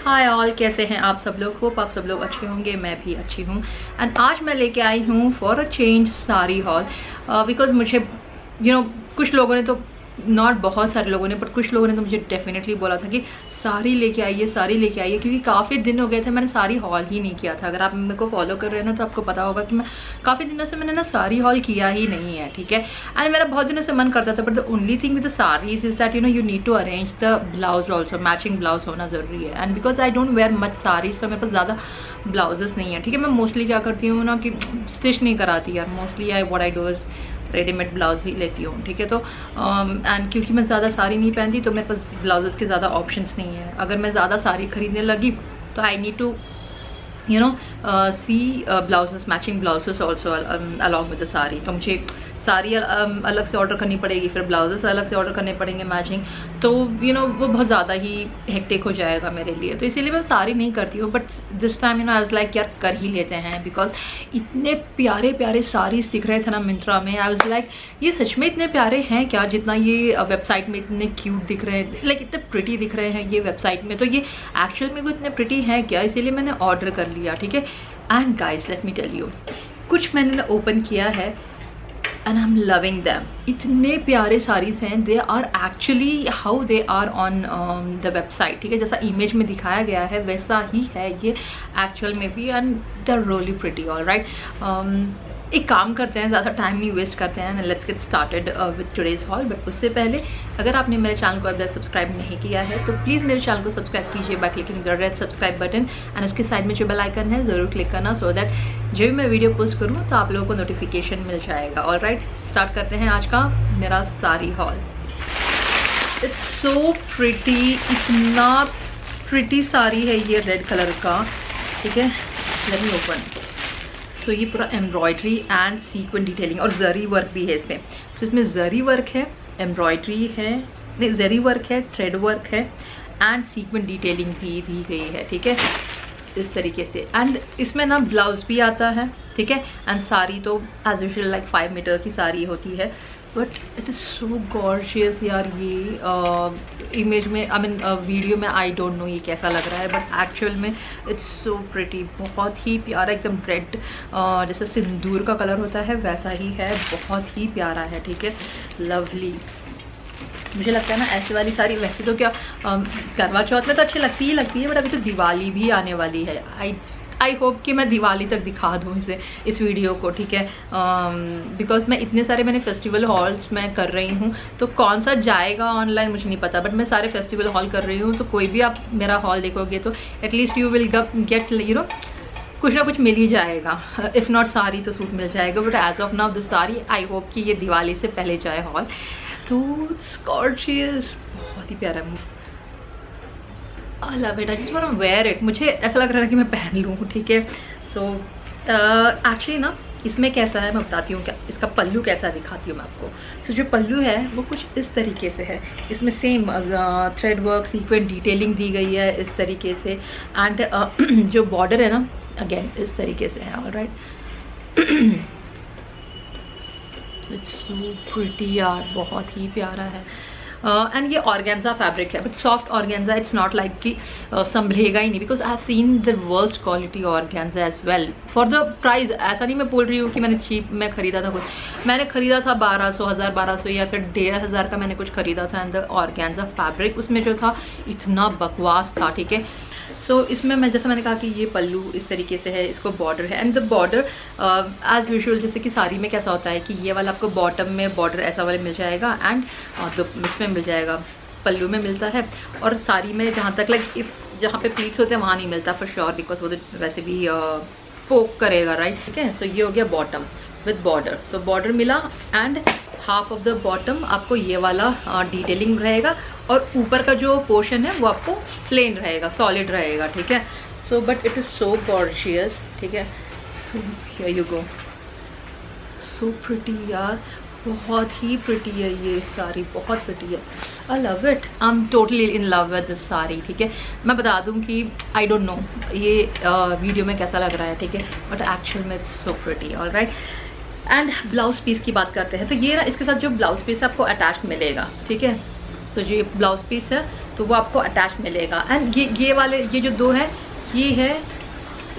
Hi all, कैसे हैं आप सब लोग। होप आप सब लोग अच्छे होंगे, मैं भी अच्छी हूँ। एंड आज मैं लेके आई हूँ for a change sari hall, because मुझे कुछ लोगों ने तो, नॉट बहुत सारे लोगों ने, बट कुछ लोगों ने तो मुझे डेफिनेटली बोला था कि साड़ी लेके आइए, क्योंकि काफ़ी दिन हो गए थे मैंने साड़ी हॉल ही नहीं किया था। अगर आप मेरे को फॉलो कर रहे हैं ना तो आपको पता होगा कि मैं काफ़ी दिनों से मैंने ना साड़ी हॉल किया ही नहीं है, ठीक है। एंड मेरा बहुत दिनों से मन करता था, but the only thing with the saris is that you need to arrange the blouse also, matching blouse होना ज़रूरी है। And because I don't wear much saris, तो मेरे पास ज़्यादा ब्लाउजेस नहीं है, ठीक है। मैं मोस्टली क्या करती हूँ ना कि स्टिच नहीं कराती यार, mostly what I do is readymade blouse ही लेती हूँ, ठीक है। तो एंड क्योंकि मैं ज़्यादा साड़ी नहीं पहनती तो मेरे पास ब्लाउजेस के ज़्यादा ऑप्शंस नहीं है। अगर मैं ज़्यादा साड़ी खरीदने लगी तो I need to see blouses, matching blouses also along with the sari. तो मुझे साड़ी अलग से ऑर्डर करनी पड़ेगी, फिर ब्लाउजेस अलग से ऑर्डर करने पड़ेंगे मैचिंग, तो वो बहुत ज़्यादा ही हेक्टिक हो जाएगा मेरे लिए। तो इसीलिए मैं साड़ी नहीं करती हूँ, but this time I was like यार कर ही लेते हैं, बिकॉज इतने प्यारे प्यारे साड़ीज दिख रहे थे ना मिंत्रा में। आई वाज लाइक ये सच में इतने प्यारे हैं क्या, जितना ये वेबसाइट में इतने क्यूट दिख रहे हैं, लाइक इतने प्रिटी दिख रहे हैं ये वेबसाइट में, तो ये एक्चुअल में वो इतने प्रिटी हैं क्या। इसीलिए मैंने ऑर्डर कर लिया, ठीक है। And guys let me tell you, कुछ मैंने ना ओपन किया है and I am loving them. इतने प्यारे साड़ीज हैं, they are actually how they are on the website, ठीक है। जैसा इमेज में दिखाया गया है वैसा ही है ये एक्चुअल में भी, and they are really pretty. All right, एक काम करते हैं, ज़्यादा टाइम नहीं वेस्ट करते हैं, let's get started with today's hall. But उससे पहले अगर आपने मेरे चैनल को अभी तक सब्सक्राइब नहीं किया है तो प्लीज़ मेरे चैनल को सब्सक्राइब कीजिए by clicking the red subscribe button, and उसके साइड में जो बेल आइकन है ज़रूर क्लिक करना, सो दैट जब भी मैं वीडियो पोस्ट करूँ तो आप लोगों को नोटिफिकेशन मिल जाएगा। ऑल राइट, स्टार्ट करते हैं आज का मेरा sari hall. It's so pretty, इतना प्रिटी साड़ी है ये रेड कलर का, ठीक है। Let me open. तो ये पूरा एम्ब्रॉयडरी एंड सीक्वेंस डिटेलिंग और जरी वर्क भी है इसमें। तो इसमें जरी वर्क है, एम्ब्रॉयडरी है, नहीं जरी वर्क है, थ्रेड वर्क है, एंड सीक्वेंस डिटेलिंग भी दी गई है, ठीक है, इस तरीके से। एंड इसमें ना ब्लाउज भी आता है, ठीक है। एंड साड़ी तो एज यूजुअल लाइक 5 मीटर की साड़ी होती है, but it is so gorgeous यार। ये इमेज में, आई मीन वीडियो में आई डोंट नो ये कैसा लग रहा है, बट एक्चुअल में इट्स सो प्रिटी, बहुत ही प्यारा, एकदम रेड जैसे सिंदूर का कलर होता है वैसा ही है, बहुत ही प्यारा है, ठीक है। लवली, मुझे लगता है ना ऐसे वाली साड़ी वैसे तो क्या करवा चौथ में तो अच्छी लगती है, बट अभी तो दिवाली भी आने वाली है। आई होप कि मैं दिवाली तक दिखा दूँ इस वीडियो को, ठीक है। बिकॉज मैं इतने सारे मैंने फेस्टिवल हॉल्स मैं कर रही हूँ, तो कौन सा जाएगा ऑनलाइन मुझे नहीं पता, बट मैं सारे फेस्टिवल हॉल कर रही हूँ, तो कोई भी आप मेरा हॉल देखोगे तो एटलीस्ट यू विल गेट कुछ ना कुछ मिल ही जाएगा। इफ़ नॉट साड़ी तो सूट मिल जाएगा, but as of now this sari I hope कि ये दिवाली से पहले जाए हॉल। तो इट्स गॉर्जियस, बहुत ही प्यारा। I love it, I just want to wear it. मुझे ऐसा लग रहा है कि मैं पहन लूँ, ठीक है। सो एक्चुअली ना इसमें कैसा है मैं बताती हूँ, क्या इसका पल्लू कैसा दिखाती हूँ मैं आपको। सो जो पल्लू है वो कुछ इस तरीके से है, इसमें same thread work, sequence detailing दी गई है इस तरीके से। एंड जो बॉर्डर है ना अगेन इस तरीके से है। All right, it's so pretty यार, बहुत ही प्यारा है। एंड ये ऑर्गेन्जा फैब्रिक है, but soft organza, it's not like कि संभलेगा ही नहीं, because I have seen the worst quality organza as well for the price. ऐसा नहीं मैं बोल रही हूँ कि मैंने चीप में खरीदा था कुछ, मैंने खरीदा था 1200 या फिर 1500 का मैंने कुछ खरीदा था। एंड द ऑर्गेन्जा फैब्रिक उसमें जो था इतना बकवास था, ठीक है। सो इसमें मैं जैसा मैंने कहा कि ये पल्लू इस तरीके से है, इसको बॉर्डर है, and the border as usual जैसे कि साड़ी में कैसा होता है कि ये वाला आपको बॉटम में बॉर्डर ऐसा वाला मिल जाएगा, एंड तो इसमें मिल जाएगा, पल्लू में मिलता है। और साड़ी में जहाँ तक लाइक इफ़ जहाँ पे प्लीट्स होते हैं वहाँ नहीं मिलता फॉर श्योर, बिकॉज वो तो वैसे भी पोक करेगा, राइट, ठीक है। सो ये हो गया bottom with border. So border मिला, and half of the bottom आपको ये वाला डिटेलिंग रहेगा, और ऊपर का जो पोर्शन है वो आपको प्लेन रहेगा, सॉलिड रहेगा, ठीक है। So but it is so gorgeous, ठीक है। So here you go, so pretty यार, बहुत ही प्रिटी है ये साड़ी, बहुत प्रिटी है। I love it, I am totally in love with this sari, ठीक है। मैं बता दूं कि आई डोंट नो ये वीडियो में कैसा लग रहा है, ठीक है, बट एक्चुअल में it's so pretty. All right, and blouse piece की बात करते हैं, तो ये ना इसके साथ जो ब्लाउज पीस आपको अटैच मिलेगा, ठीक है। तो जो ये ब्लाउज पीस है तो वो आपको अटैच मिलेगा। एंड ये वाले ये जो दो है ये है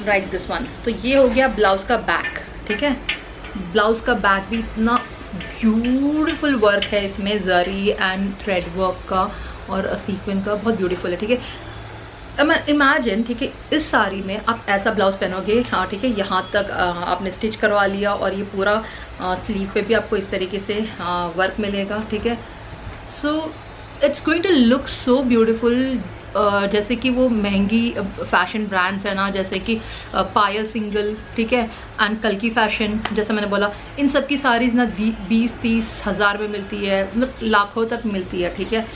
राइट दिस वन। तो ये हो गया ब्लाउज का बैक, ठीक है। ब्लाउज का बैक भी इतना ब्यूटीफुल वर्क है इसमें, जरी एंड थ्रेड वर्क का और सीक्वेंस का, बहुत ब्यूटीफुल है, ठीक है। इमेजिन, ठीक है, इस साड़ी में आप ऐसा ब्लाउज पहनोगे, हाँ ठीक है, यहाँ तक आपने स्टिच करवा लिया और ये पूरा स्लीव पे भी आपको इस तरीके से वर्क मिलेगा, ठीक है। So it's going to look so beautiful. जैसे कि वो महंगी फैशन ब्रांड्स है ना, जैसे कि पायल सिंगल, ठीक है, एंड कल्की फैशन, जैसे मैंने बोला, इन सब की साड़ीज़ ना 20-30 हज़ार में मिलती है, मतलब लाखों तक मिलती है, ठीक है।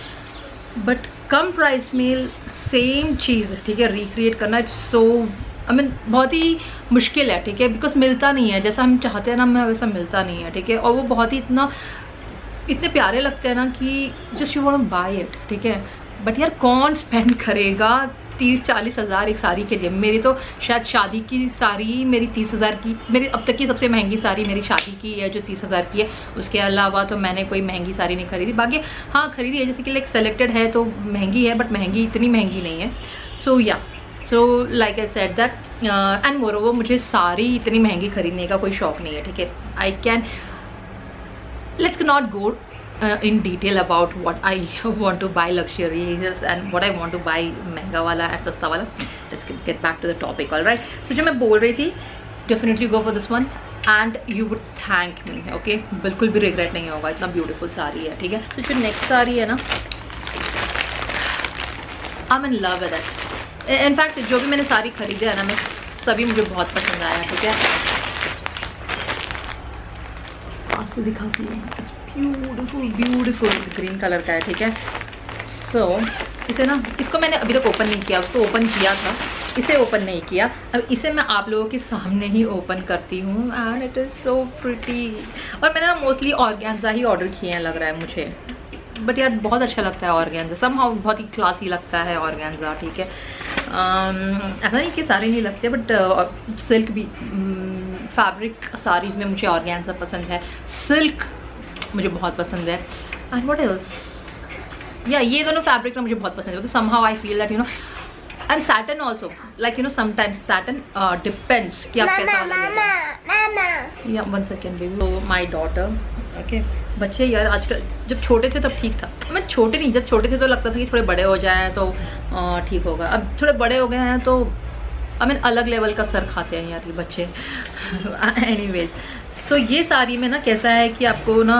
बट कम प्राइस में सेम चीज़, ठीक है, रिक्रिएट करना इट्स सो बहुत ही मुश्किल है, ठीक है, बिकॉज मिलता नहीं है जैसा हम चाहते हैं ना, हमें वैसा मिलता नहीं है, ठीक है। और वो बहुत ही इतने प्यारे लगते हैं ना कि just you want to buy it, ठीक है। बट यार कौन स्पेंड करेगा 30-40 हज़ार एक साड़ी के लिए। मेरी तो शायद शादी की साड़ी मेरी 30 हज़ार की, मेरी अब तक की सबसे महंगी साड़ी मेरी शादी की है जो 30 हज़ार की है। उसके अलावा तो मैंने कोई महंगी साड़ी नहीं खरीदी। बाकी हाँ खरीदी है, जैसे कि लाइक सेलेक्टेड है तो महंगी है, बट महंगी इतनी महंगी नहीं है। सो या like I said that and moreover मुझे साड़ी इतनी महंगी खरीदने का कोई शौक नहीं है, ठीक है। I can let's not go in detail about what I want to buy luxurious and what I want to buy महंगा वाला and सस्ता वाला. Let's get back to the topic, all right. So जो मैं बोल रही थी, definitely go for this one and you would thank me, okay. बिल्कुल भी regret नहीं होगा, इतना beautiful साड़ी है, ठीक है. So जो next साड़ी है ना, I'm in love with it. In fact जो भी मैंने साड़ी खरीदे है ना, मैं सभी मुझे बहुत पसंद आया, ठीक है. से दिखाती हूँ, इट्स ब्यूटीफुल ग्रीन कलर का है, ठीक है. सो इसे ना, इसको मैंने अभी तक ओपन नहीं किया, उसको ओपन किया था, इसे ओपन नहीं किया. अब इसे मैं आप लोगों के सामने ही ओपन करती हूँ and it is so pretty. और मैंने ना मोस्टली ऑर्गेन्जा ही ऑर्डर किए हैं लग रहा है मुझे, बट यार बहुत अच्छा लगता है ऑर्गेन्जा, समहाउ बहुत ही क्लासी लगता है ऑर्गेन्जा, ठीक है. ऐसा नहीं कि सारे नहीं लगते, बट सिल्क भी, फैब्रिक साड़ीज़ में मुझे ऑर्गेन्जा पसंद है, सिल्क मुझे बहुत पसंद है. एंड व्हाट एल्स, या ये दोनों फैब्रिक ना मुझे बहुत पसंद है, because somehow I feel that you know, and satin also, like you know sometimes satin depends कि आप कैसा वाला. या 1 सेकेंड बेबी. तो माई डॉटर, ओके, बच्चे यार आजकल, जब छोटे थे तब ठीक था, मैं छोटे नहीं, जब छोटे थे तो लगता था कि थोड़े बड़े हो जाएं तो ठीक होगा. अब थोड़े बड़े हो गए हैं तो अलग लेवल का सर खाते हैं यार ये बच्चे. एनीवेज, सो ये साड़ी में ना कैसा है कि आपको ना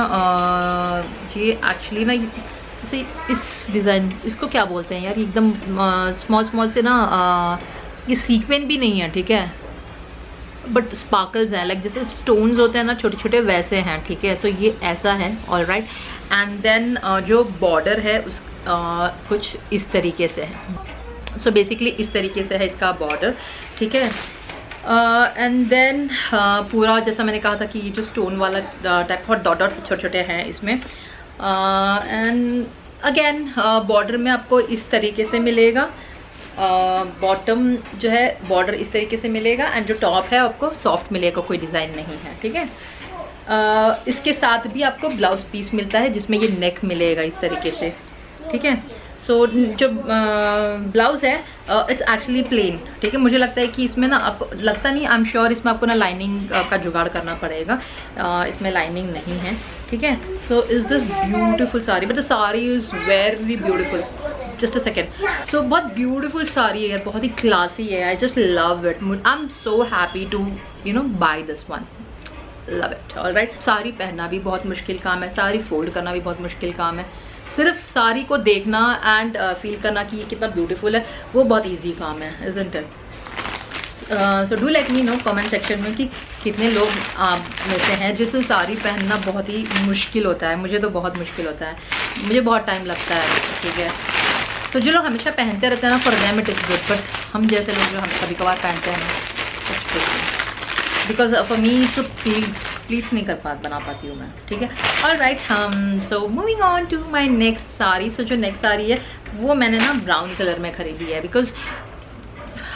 ये एक्चुअली ना जैसे इस डिज़ाइन, इसको क्या बोलते हैं यार, एकदम स्मॉल से ना ये सीक्वेंस भी नहीं है, ठीक है, बट स्पार्कल्स हैं, लाइक जैसे स्टोन्स होते हैं ना छोटे छोटे, वैसे हैं, ठीक है. सो ये ऐसा है, ऑल राइट. एंड देन जो बॉर्डर है उस कुछ इस तरीके से है. सो बेसिकली इस तरीके से है इसका बॉर्डर, ठीक है. एंड देन पूरा जैसा मैंने कहा था कि ये जो स्टोन वाला टाइप और डॉट डॉट छोटे छोटे हैं इसमें. एंड अगेन बॉर्डर में आपको इस तरीके से मिलेगा, बॉटम जो है बॉर्डर इस तरीके से मिलेगा, एंड जो टॉप है आपको सॉफ्ट मिलेगा, कोई डिज़ाइन नहीं है, ठीक है. इसके साथ भी आपको ब्लाउज पीस मिलता है जिसमें ये नेक मिलेगा इस तरीके से, ठीक है. सो जो ब्लाउज़ है इट्स एक्चुअली प्लेन, ठीक है. मुझे लगता है कि इसमें ना आपको लगता नहीं, आई एम श्योर इसमें आपको ना लाइनिंग का जुगाड़ करना पड़ेगा. इसमें लाइनिंग नहीं है, ठीक है. So is this beautiful sari, but the sari is very beautiful. Just a second. So बहुत ब्यूटीफुल साड़ी है यार, बहुत ही क्लासी है. I just love it. I am so happy to you know by this one. Love it. All right. Sari पहनना भी बहुत मुश्किल काम है, साड़ी फोल्ड करना भी बहुत मुश्किल काम है. सिर्फ साड़ी को देखना एंड फील करना कि ये कितना ब्यूटीफुल है, वो बहुत इजी काम है, isn't it. So do let me know comment section में कि कितने लोग आप में से हैं जिसे साड़ी पहनना बहुत ही मुश्किल होता है. मुझे तो बहुत मुश्किल होता है, मुझे बहुत टाइम लगता है, ठीक है. तो जो लोग हमेशा पहनते रहते हैं ना, for them it is good, but हम जैसे लोग जो हम कभी कभार पहनते हैं, बिकॉज फॉर मी तो प्लीट्स नहीं बना पाती हूँ मैं, ठीक है. All right. So moving on to my next sari. So जो नेक्स्ट साड़ी है वो मैंने ना ब्राउन कलर में ख़रीदी है, बिकॉज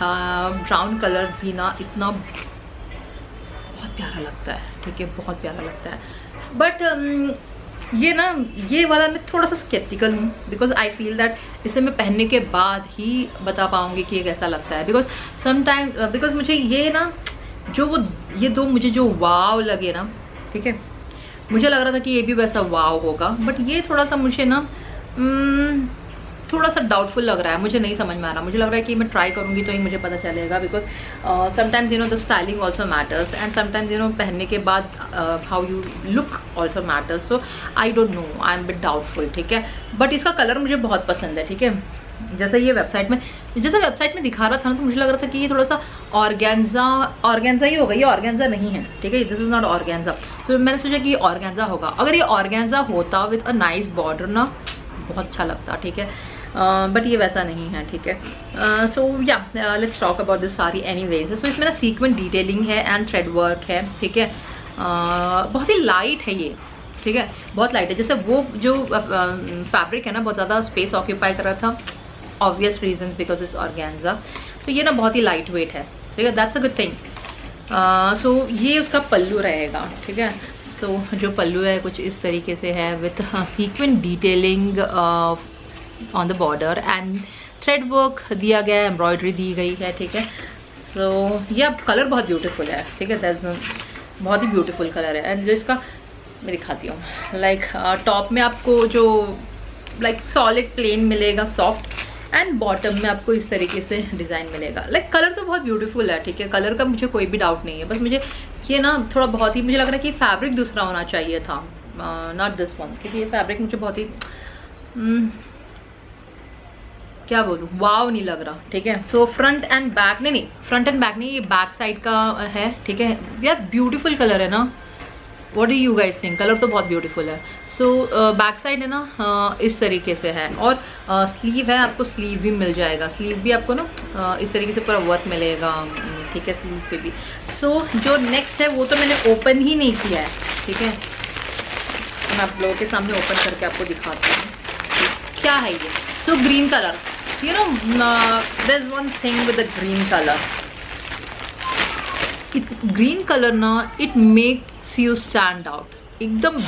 ब्राउन कलर भी ना इतना बहुत प्यारा लगता है, ठीक है, बहुत प्यारा लगता है. बट ये ना, ये वाला मैं थोड़ा सा स्केप्टिकल हूँ, बिकॉज आई फील दैट इसे मैं पहनने के बाद ही बता पाऊँगी कि ये कैसा लगता है। बिकॉज समटाइम, बिकॉज मुझे ये ना, जो वो ये दो मुझे जो वाव लगे ना, ठीक है, मुझे लग रहा था कि ये भी वैसा वाव होगा, बट ये थोड़ा सा मुझे ना थोड़ा सा डाउटफुल लग रहा है, मुझे नहीं समझ में आ रहा। मुझे लग रहा है कि मैं ट्राई करूँगी तो ही मुझे पता चलेगा, because sometimes you know the styling also matters, and sometimes you know पहनने के बाद how you look also matters. So I don't know, I am bit doubtful, ठीक है। बट इसका कलर मुझे बहुत पसंद है, ठीक है। जैसा ये वेबसाइट में दिखा रहा था ना, तो मुझे लग रहा था कि ये थोड़ा सा ऑर्गेन्जा ही होगा। ये ऑर्गेन्जा नहीं है, ठीक है, दिस इज नॉट ऑर्गेन्जा। तो मैंने सोचा कि ये ऑर्गेन्जा होगा। अगर ये ऑर्गेन्जा होता विद अ नाइस बॉर्डर ना, बहुत अच्छा लगता, ठीक है। बट ये वैसा नहीं है, ठीक है। सो या let's talk about this sari anyways. So इसमें ना सीक्वेंट डिटेलिंग है एंड थ्रेड वर्क है, ठीक है। बहुत ही लाइट है ये, ठीक है, बहुत लाइट है। जैसे वो जो फैब्रिक है ना, बहुत ज़्यादा स्पेस ऑक्यूपाई कर रहा था, obvious reason because it's organza. तो ये ना बहुत ही लाइट वेट है, ठीक है, दैट्स अ गुड थिंग। सो ये उसका पल्लू रहेगा, ठीक है। सो जो पल्लू है कुछ इस तरीके से है, with sequin detailing on the border and thread work दिया गया है, एम्ब्रॉयडरी दी गई है, ठीक है। सो ये कलर बहुत ब्यूटीफुल है, ठीक है, बहुत ही ब्यूटीफुल कलर है। एंड जो इसका मैं दिखाती हूँ, लाइक टॉप में आपको जो लाइक सॉलिड प्लेन मिलेगा, सॉफ्ट, एंड बॉटम में आपको इस तरीके से डिज़ाइन मिलेगा। लाइक कलर तो बहुत ब्यूटीफुल है, ठीक है, कलर का मुझे कोई भी डाउट नहीं है। बस मुझे ये ना थोड़ा बहुत ही मुझे लग रहा है कि फैब्रिक दूसरा होना चाहिए था, नॉट दिस वन, क्योंकि ये फैब्रिक मुझे बहुत ही क्या बोलूँ, वाव नहीं लग रहा, ठीक है। सो फ्रंट एंड बैक, नहीं फ्रंट एंड बैक नहीं, ये बैक साइड का है, ठीक है। यार ब्यूटीफुल कलर है ना, what do you guys think? Colour तो बहुत ब्यूटीफुल है। सो बैक साइड है ना इस तरीके से है, और स्लीव है, आपको स्लीव भी मिल जाएगा। स्लीव भी आपको ना इस तरीके से पूरा वर्क मिलेगा, ठीक है, स्लीव पे भी। सो जो नेक्स्ट है वो तो मैंने ओपन ही नहीं किया है, ठीक है, मैं आप लोगों के सामने ओपन करके आपको दिखाती हूँ क्या है ये। So green colour, you know, there's one thing with the green color. Green colour ना, it makes you stand out, एकदम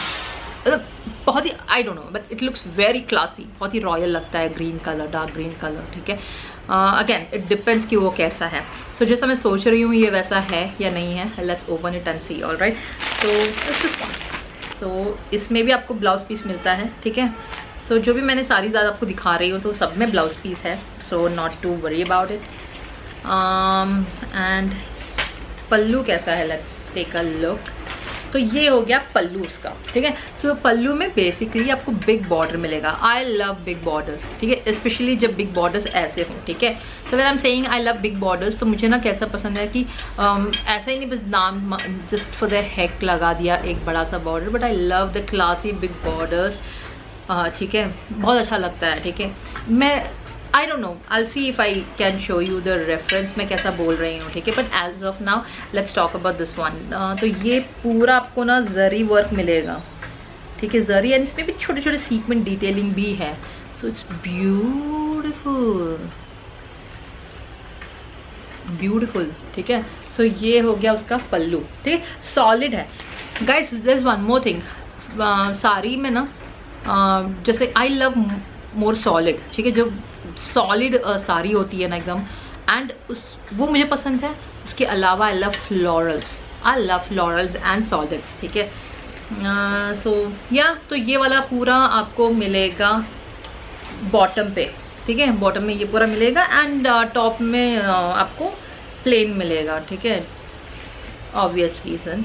बहुत ही, I don't know, but it looks very classy, बहुत ही रॉयल लगता है green colour, dark green colour, ठीक है। अगेन इट डिपेंड्स कि वो कैसा है। सो जैसा मैं सोच रही हूँ ये वैसा है या नहीं है, let's open it and see. All right, so इसमें भी आपको ब्लाउज पीस मिलता है, ठीक है। सो जो भी मैंने सारी ज़्यादा आपको दिखा रही हूँ तो सब में ब्लाउज पीस है, so not to worry about it. And pallu कैसा है, लेट्स टेक अ लुक। तो ये हो गया पल्लू उसका, ठीक है। सो पल्लू में बेसिकली आपको बिग बॉर्डर मिलेगा। आई लव बिग बॉर्डर्स, ठीक है, स्पेशली जब बिग बॉर्डर्स ऐसे हों, ठीक है। तो when I am saying I love big borders, तो मुझे ना कैसा पसंद है कि ऐसा ही नहीं बस नाम जस्ट फॉर द हेक लगा दिया एक बड़ा सा border, but I love the classy big borders, ठीक है, बहुत अच्छा लगता है, ठीक है। मैं I don't know, I see if I can show you the reference मैं कैसा बोल रही हूँ, ठीक है। But as of now let's talk about this one. तो ये पूरा आपको ना जरी वर्क मिलेगा, ठीक है, जरी, एंड इसमें भी छोटे छोटे सीक्वेंट डिटेलिंग भी है। सो इट्स ब्यूटिफुल ब्यूटिफुल, ठीक है। सो ये हो गया उसका पल्लू, ठीक है, सॉलिड है। Guys there is one more thing, sari में ना जैसे आई लव मोर सॉलिड, ठीक है, जो सॉलिड साड़ी होती है ना एकदम, एंड वो मुझे पसंद है। उसके अलावा I love florals and solids, ठीक है। सो या तो ये वाला पूरा आपको मिलेगा बॉटम पे, ठीक है, बॉटम में ये पूरा मिलेगा, एंड टॉप में आपको प्लेन मिलेगा, ठीक है, ऑब्वियस रीजन।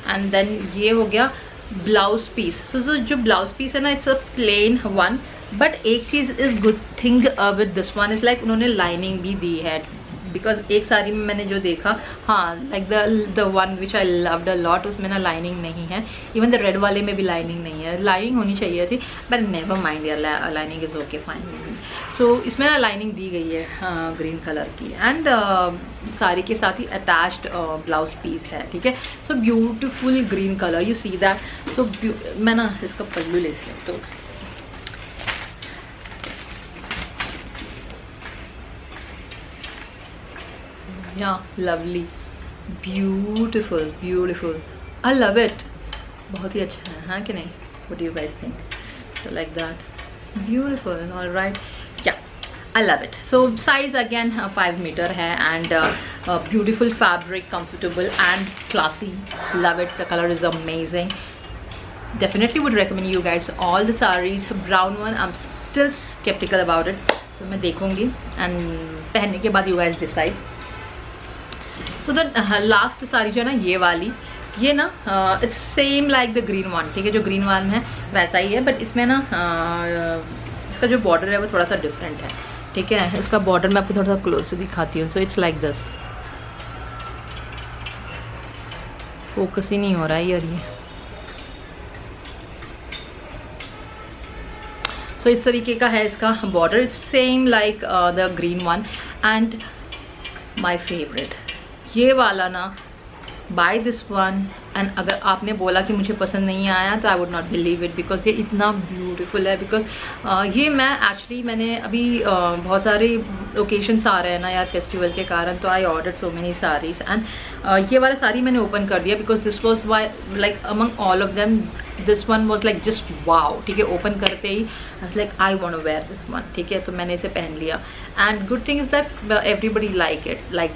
एंड देन ये हो गया ब्लाउज पीस। सो जो ब्लाउज पीस है ना, it's a plain one, but एक चीज़ is good thing with this one is like उन्होंने लाइनिंग भी दी है, बिकॉज एक साड़ी में मैंने जो देखा, हाँ, like the one which I loved a lot, उसमें ना लाइनिंग नहीं है। इवन द रेड वाले में भी लाइनिंग नहीं है। लाइनिंग होनी चाहिए थी, बट नेवर माइंड यार, lining is okay fine. So इसमें ना लाइनिंग दी गई है, हाँ, ग्रीन कलर की, एंड साड़ी के साथ ही अटैच्ड ब्लाउज पीस है, ठीक है। So beautiful green colour, you see that. So मैं ना इसका पल्लू लेती हूँ, तो yeah, lovely, beautiful, I love it, बहुत ही अच्छा है, हाँ कि नहीं? what do you guys think? So like that, beautiful. All right, yeah, I love it. So size again 5 meter है, and beautiful fabric, comfortable and classy. Love it. The color is amazing. Definitely would recommend you guys all the sarees. Brown one I'm still skeptical about it, so मैं देखूंगी and पहनने के बाद you guys decide. So the last sari जो है ना, ये वाली, ये ना it's same like the green one, ठीक है, जो ग्रीन वन है वैसा ही है, बट इसमें ना इसका जो बॉर्डर है वो थोड़ा सा डिफरेंट है, ठीक है. इसका बॉर्डर मैं आपको थोड़ा सा क्लोज से दिखाती हूँ. So it's like this. Focus ही नहीं हो रहा है यार ये. सो इस तरीके का है इसका border. It's same like the green one. And my favourite ये वाला ना, बाय दिस वन. एंड अगर आपने बोला कि मुझे पसंद नहीं आया तो I would not believe it, because ये इतना ब्यूटीफुल है. बिकॉज ये मैंने अभी बहुत सारे ओकेशंस आ रहे हैं ना यार फेस्टिवल के कारण, तो I order so many saris. And ये वाला साड़ी मैंने ओपन कर दिया because this was why like among all of them this one was like just wow, ठीक है. ओपन करते ही like I want to wear this one, ठीक है. तो मैंने इसे पहन लिया. And good thing is that everybody like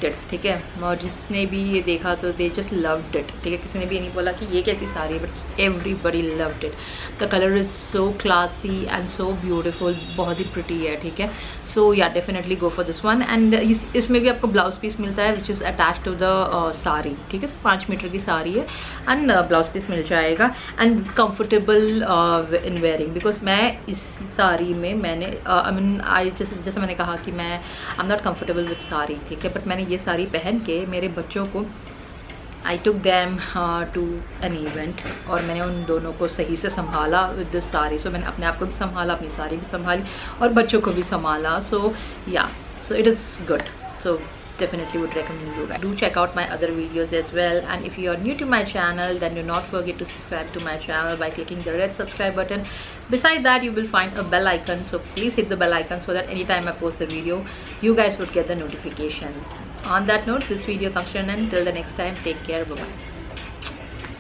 it, ठीक है. और जिसने भी ये देखा तो दे जस्ट लव्ड इट, ठीक है. किसी ने भी ये नहीं बोला कि ये कैसी साड़ी है, but everybody loved it. The colour is so classy and so beautiful, बहुत ही प्रिटी है, ठीक है. So yeah definitely go for this one. And इसमें भी आपको ब्लाउज पीस मिलता है which is attach to the sari, ठीक है. 5 मीटर की साड़ी है एंड ब्लाउज पीस मिल जाएगा. And comfortable in wearing, because मैं इस साड़ी में मैंने आई मीन जैसे मैंने कहा कि मैं I am not comfortable with sari, ठीक है. बट मैंने ये साड़ी पहन के मेरे बच्चों को I took them to an event, और मैंने उन दोनों को सही से संभाला विद दिस साड़ी. सो मैंने अपने आप को भी संभाला, अपनी साड़ी भी संभाली और बच्चों को भी संभाला. सो या, so it is good. So definitely would recommend you guys. Do check out my other videos as well, and if you are new to my channel, then do not forget to subscribe to my channel by clicking the red subscribe button. Beside that, you will find a bell icon, so please hit the bell icon so that anytime I post a video, you guys would get the notification. On that note, this video comes to an end. Till the next time, take care. Bye bye.